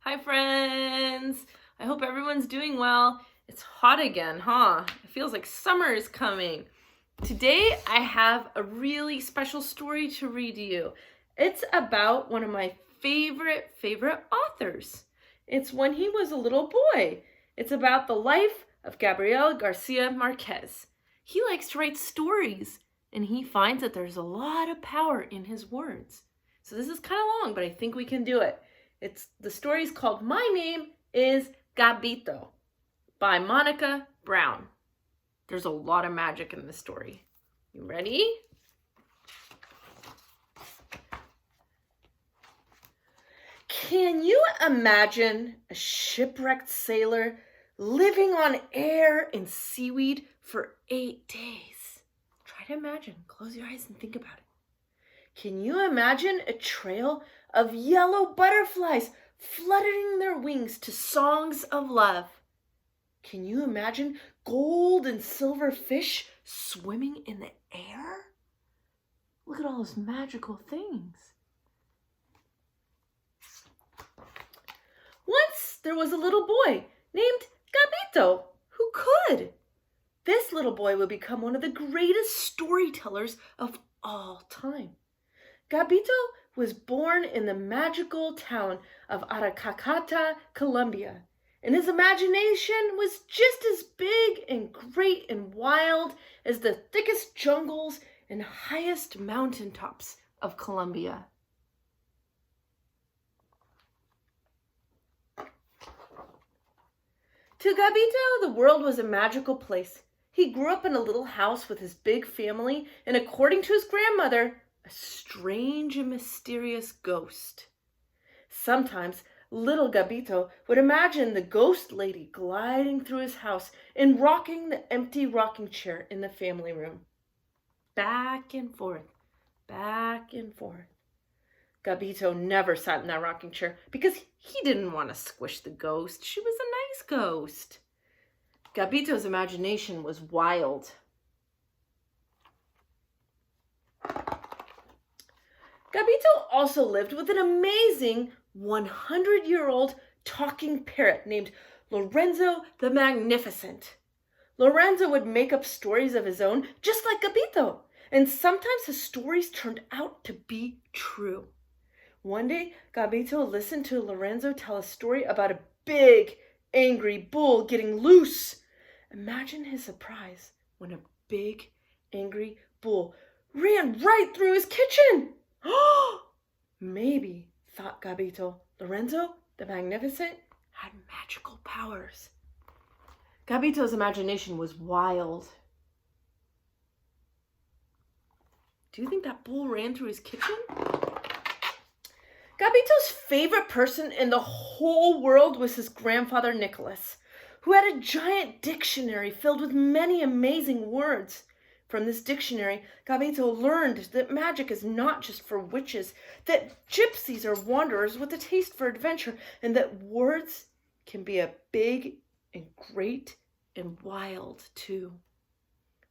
Hi friends! I hope everyone's doing well. It's hot again, huh? It feels like summer is coming. Today I have a really special story to read to you. It's about one of my favorite authors. It's when he was a little boy. It's about the life of Gabriel Garcia Marquez. He likes to write stories and he finds that there's a lot of power in his words. So this is kind of long, but I think we can do it. The story is called My Name is Gabito by Monica Brown. There's a lot of magic in this story. You ready? Can you imagine a shipwrecked sailor living on air and seaweed for 8 days? Try to imagine. Close your eyes and think about it. Can you imagine a trail of yellow butterflies fluttering their wings to songs of love? Can you imagine gold and silver fish swimming in the air? Look at all those magical things. Once there was a little boy named Gabito who could. This little boy would become one of the greatest storytellers of all time. Gabito was born in the magical town of Aracacata, Colombia, and his imagination was just as big and great and wild as the thickest jungles and highest mountaintops of Colombia. To Gabito, the world was a magical place. He grew up in a little house with his big family, and according to his grandmother, a strange and mysterious ghost. Sometimes little Gabito would imagine the ghost lady gliding through his house and rocking the empty rocking chair in the family room. Back and forth, back and forth. Gabito never sat in that rocking chair because he didn't want to squish the ghost. She was a nice ghost. Gabito's imagination was wild. Gabito also lived with an amazing 100-year-old talking parrot named Lorenzo the Magnificent. Lorenzo would make up stories of his own, just like Gabito, and sometimes his stories turned out to be true. One day, Gabito listened to Lorenzo tell a story about a big, angry bull getting loose. Imagine his surprise when a big, angry bull ran right through his kitchen. Maybe, thought Gabito, Lorenzo the Magnificent had magical powers. Gabito's imagination was wild. Do you think that bull ran through his kitchen? Gabito's favorite person in the whole world was his grandfather Nicholas, who had a giant dictionary filled with many amazing words. From this dictionary, Gabito learned that magic is not just for witches, that gypsies are wanderers with a taste for adventure, and that words can be big and great and wild too.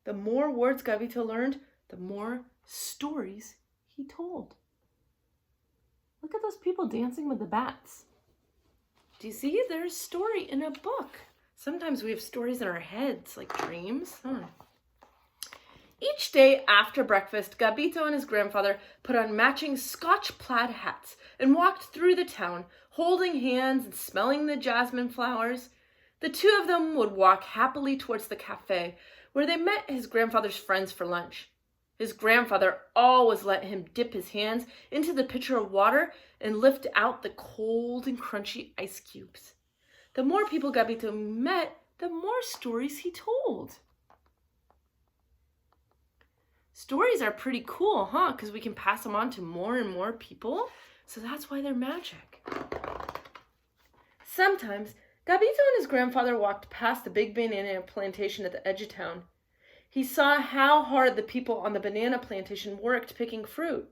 The more words Gabito learned, the more stories he told. Look at those people dancing with the bats. Do you see? There's a story in a book. Sometimes we have stories in our heads, like dreams. Each day after breakfast, Gabito and his grandfather put on matching Scotch plaid hats and walked through the town, holding hands and smelling the jasmine flowers. The two of them would walk happily towards the cafe, where they met his grandfather's friends for lunch. His grandfather always let him dip his hands into the pitcher of water and lift out the cold and crunchy ice cubes. The more people Gabito met, the more stories he told. Stories are pretty cool, huh? Because we can pass them on to more and more people. So that's why they're magic. Sometimes, Gabito and his grandfather walked past the big banana plantation at the edge of town. He saw how hard the people on the banana plantation worked picking fruit.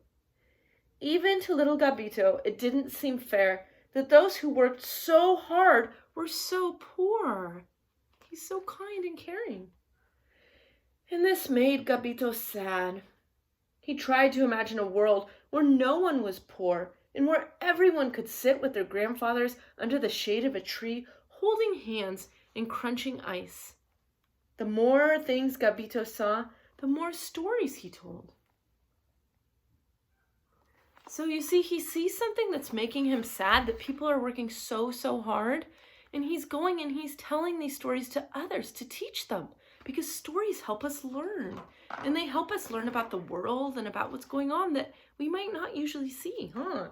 Even to little Gabito, it didn't seem fair that those who worked so hard were so poor. He's so kind and caring. And this made Gabito sad. He tried to imagine a world where no one was poor and where everyone could sit with their grandfathers under the shade of a tree, holding hands and crunching ice. The more things Gabito saw, the more stories he told. So you see, he sees something that's making him sad, that people are working so hard, and he's going and he's telling these stories to others to teach them, because stories help us learn, and they help us learn about the world and about what's going on that we might not usually see, huh?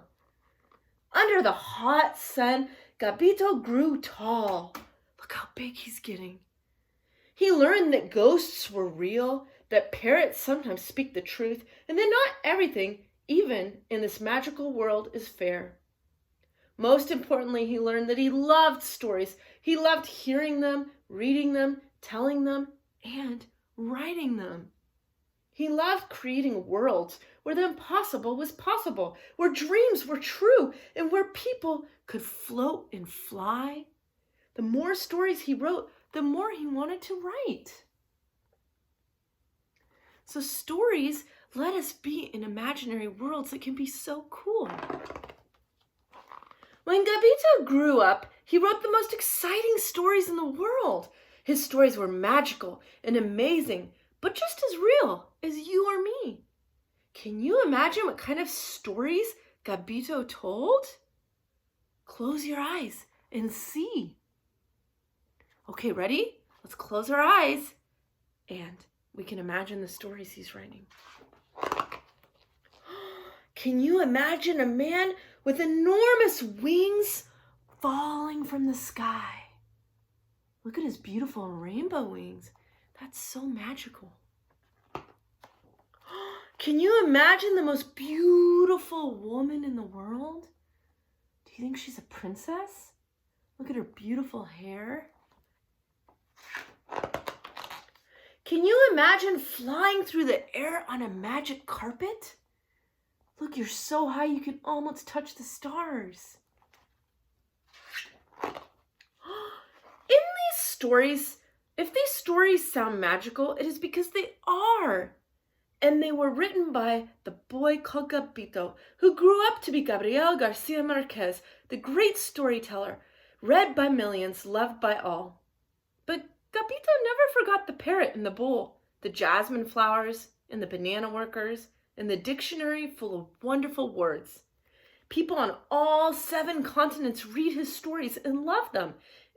Under the hot sun, Gabito grew tall. Look how big he's getting. He learned that ghosts were real, that parrots sometimes speak the truth, and that not everything, even in this magical world, is fair. Most importantly, he learned that he loved stories. He loved hearing them, reading them, telling them, and writing them. He loved creating worlds where the impossible was possible, where dreams were true, and where people could float and fly. The more stories he wrote, the more he wanted to write. So stories let us be in imaginary worlds that can be so cool. When Gabito grew up, he wrote the most exciting stories in the world. His stories were magical and amazing, but just as real as you or me. Can you imagine what kind of stories Gabito told? Close your eyes and see. Okay, ready? Let's close our eyes and we can imagine the stories he's writing. Can you imagine a man with enormous wings falling from the sky? Look at his beautiful rainbow wings. That's so magical. Can you imagine the most beautiful woman in the world? Do you think she's a princess? Look at her beautiful hair. Can you imagine flying through the air on a magic carpet? Look, you're so high you can almost touch the stars. In these stories, if these stories sound magical, it is because they are. And they were written by the boy called Gabito, who grew up to be Gabriel Garcia Marquez, the great storyteller, read by millions, loved by all. But Gabito never forgot the parrot in the bowl, the jasmine flowers, and the banana workers, and the dictionary full of wonderful words. People on all 7 continents read his stories and love them,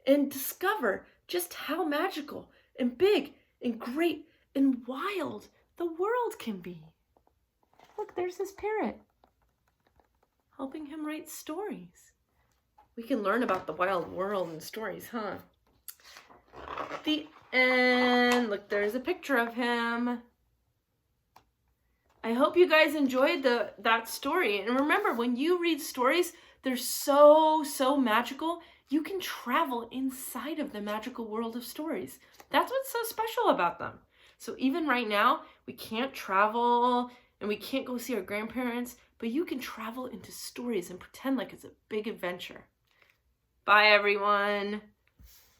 and discover just how magical and big and great and wild the world can be. Look, there's his parrot, helping him write stories. We can learn about the wild world in stories, huh? The end. Look, there's a picture of him. I hope you guys enjoyed that story. And remember, when you read stories, they're so magical. You can travel inside of the magical world of stories. That's what's so special about them. So even right now, we can't travel and we can't go see our grandparents, but you can travel into stories and pretend like it's a big adventure. Bye, everyone.